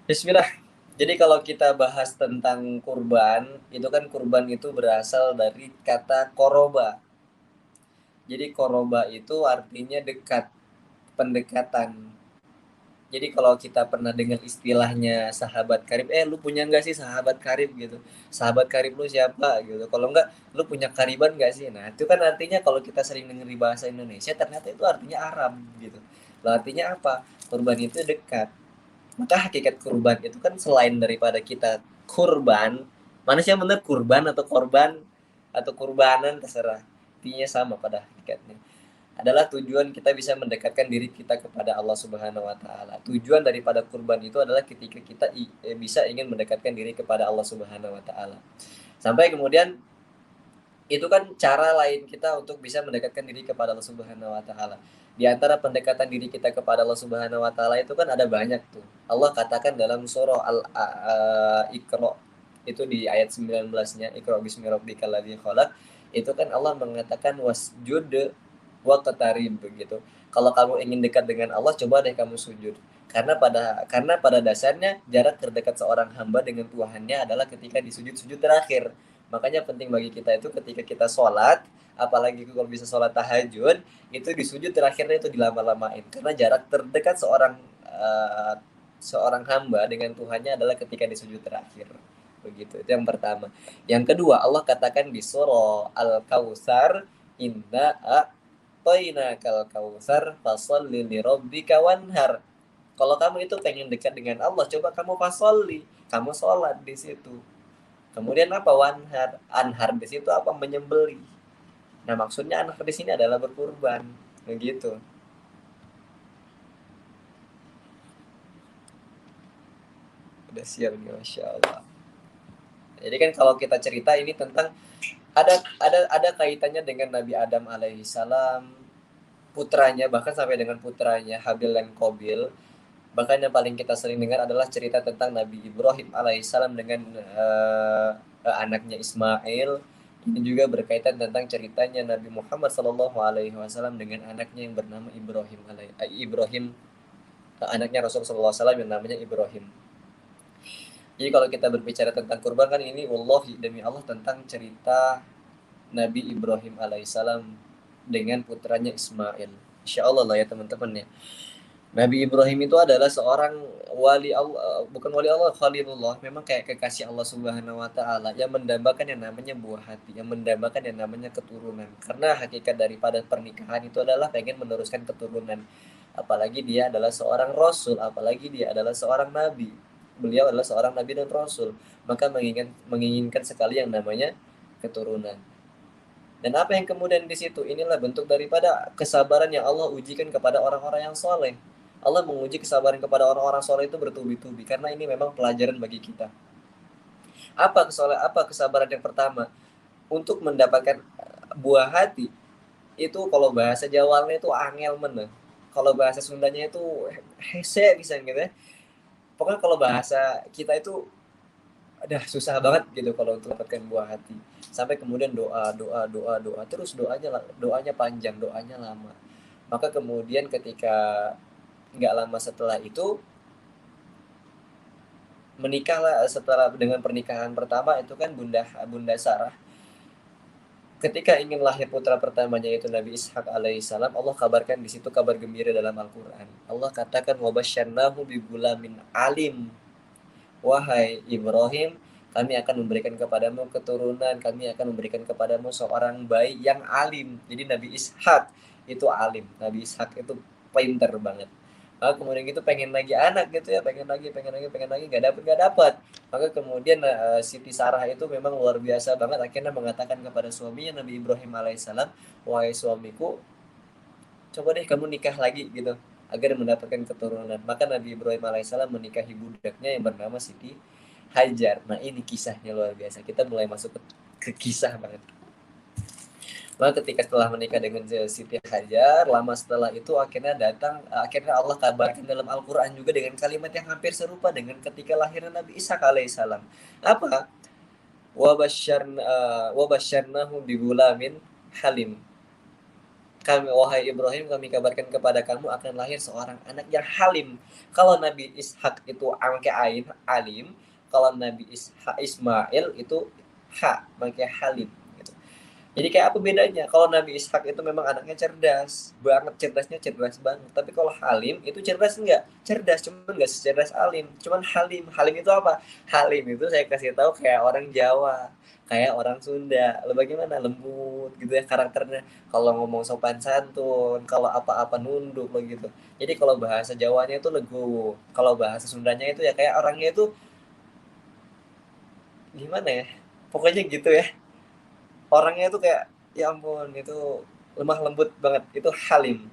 Bismillah. Jadi kalau kita bahas tentang kurban, itu kan kurban itu berasal dari kata koroba. Jadi koroba itu artinya dekat, pendekatan. Jadi kalau kita pernah dengar istilahnya sahabat karib, lu punya nggak sih sahabat karib gitu? Sahabat karib lu siapa gitu? Kalau nggak, lu punya kariban nggak sih? Nah itu kan artinya kalau kita sering dengar di bahasa Indonesia, ternyata itu artinya Arab gitu. Lah artinya apa? Kurban itu dekat. Maka hakikat kurban itu kan selain daripada kita kurban, mana sih yang benar kurban atau korban atau kurbanan terserah. Intinya sama pada hakikatnya. Adalah tujuan kita bisa mendekatkan diri kita kepada Allah Subhanahu wa taala. Tujuan daripada kurban itu adalah ketika kita bisa ingin mendekatkan diri kepada Allah Subhanahu wa taala. Sampai kemudian itu kan cara lain kita untuk bisa mendekatkan diri kepada Allah Subhanahu wa taala. Di antara pendekatan diri kita kepada Allah Subhanahu wa taala itu kan ada banyak tuh. Allah katakan dalam surah Al-Iqra itu di ayat 19-nya, Iqra bismi rabbikal ladzi khalaq, itu kan Allah mengatakan wasjud waqtarib begitu. Kalau kamu ingin dekat dengan Allah, coba deh kamu sujud. Karena pada dasarnya jarak terdekat seorang hamba dengan Tuhannya adalah ketika di sujud-sujud terakhir. Makanya penting bagi kita itu ketika kita sholat, apalagi kalau bisa sholat tahajud, itu di sujud terakhirnya itu dilama-lamain. Karena jarak terdekat seorang hamba dengan Tuhannya adalah ketika di sujud terakhir. Begitu, itu yang pertama. Yang kedua, Allah katakan di surah Al-Kautsar, inna a'tainakal kautsar fasholli lirabbika wanhar. Kalau kamu itu pengen dekat dengan Allah, coba kamu fasolli, kamu sholat di situ. Kemudian apa wanhar? Anhar di situ apa? Menyembelih. Nah, maksudnya anhar di sini adalah berkurban. Begitu. Udah siap nih, Masya Allah. Jadi kan kalau kita cerita ini tentang ada kaitannya dengan Nabi Adam alaihissalam, putranya, bahkan sampai dengan putranya Habil dan Qabil. Bahkan yang paling kita sering dengar adalah cerita tentang Nabi Ibrahim alaihissalam dengan anaknya Ismail. Ini juga berkaitan tentang ceritanya Nabi Muhammad SAW dengan anaknya yang bernama Ibrahim, anaknya Rasulullah SAW yang namanya Ibrahim. Jadi kalau kita berbicara tentang kurban kan ini wallahi demi Allah tentang cerita Nabi Ibrahim alaihissalam dengan putranya Ismail. Insya Allah lah ya teman-teman ya. Nabi Ibrahim itu adalah seorang wali Allah, bukan wali Allah, Khalilullah, memang kayak kekasih Allah Subhanahu wa taala yang mendambakan yang namanya buah hati, yang mendambakan yang namanya keturunan. Karena hakikat daripada pernikahan itu adalah pengen meneruskan keturunan. Apalagi dia adalah seorang rasul, apalagi dia adalah seorang nabi. Beliau adalah seorang nabi dan rasul, maka menginginkan sekali yang namanya keturunan. Dan apa yang kemudian di situ? Inilah bentuk daripada kesabaran yang Allah ujikan kepada orang-orang yang soleh. Allah menguji kesabaran kepada orang-orang soleh itu bertubi-tubi. Karena ini memang pelajaran bagi kita. Apa kesabaran yang pertama? Untuk mendapatkan buah hati, itu kalau bahasa Jawanya itu angel meneh. Kalau bahasa Sundanya itu hese bisa gitu ya. Pokoknya kalau bahasa kita itu ada susah banget gitu kalau untuk mendapatkan buah hati. Sampai kemudian doa, doa, doa, doa, terus doanya panjang, doanya lama. Maka kemudian ketika nggak lama setelah itu menikahlah. Setelah dengan pernikahan pertama itu kan bunda bunda Sarah ketika ingin lahir putra pertamanya yaitu Nabi Ishak alaihissalam, Allah kabarkan di situ kabar gembira dalam Al-Quran. Allah katakan wabasyarnahu bigulamin alim. Wahai Ibrahim, kami akan memberikan kepadamu keturunan, kami akan memberikan kepadamu seorang bayi yang alim. Jadi Nabi Ishak itu alim, Nabi Ishak itu pinter banget. Maka kemudian gitu pengen lagi anak gitu ya, pengen lagi, nggak dapat. Maka kemudian Siti Sarah itu memang luar biasa banget, akhirnya mengatakan kepada suaminya Nabi Ibrahim alaihissalam, wahai suamiku, coba deh kamu nikah lagi gitu agar mendapatkan keturunan. Maka Nabi Ibrahim alaihissalam menikahi budaknya yang bernama Siti Hajar. Nah ini kisahnya luar biasa. Kita mulai masuk ke kisah banget. Maka ketika setelah menikah dengan Siti Hajar, lama setelah itu akhirnya Allah kabarkan dalam Al-Quran juga dengan kalimat yang hampir serupa dengan ketika lahirnya Nabi Ishak alaihissalam. Apa? Wabasyarnahu bigulamin halim. Wahai Ibrahim, kami kabarkan kepada kamu akan lahir seorang anak yang halim. Kalau Nabi Ishak itu angke ain, alim. Kalau Nabi Ismail itu ha, pakai halim. Gitu. Jadi kayak apa bedanya? Kalau Nabi Ishak itu memang anaknya cerdas, banget cerdasnya cerdas banget. Tapi kalau Halim itu cerdas enggak? Cerdas, cuman enggak secerdas Alim. Cuman Halim. Halim itu apa? Halim itu saya kasih tahu kayak orang Jawa, kayak orang Sunda. Lo bagaimana? Lembut gitu ya karakternya. Kalau ngomong sopan santun, kalau apa-apa nunduk lo gitu. Jadi kalau bahasa Jawanya itu legowo. Kalau bahasa Sundanya itu ya kayak orangnya itu gimana ya? Pokoknya gitu ya. Orangnya itu kayak ya ampun itu lemah lembut banget, itu Halim.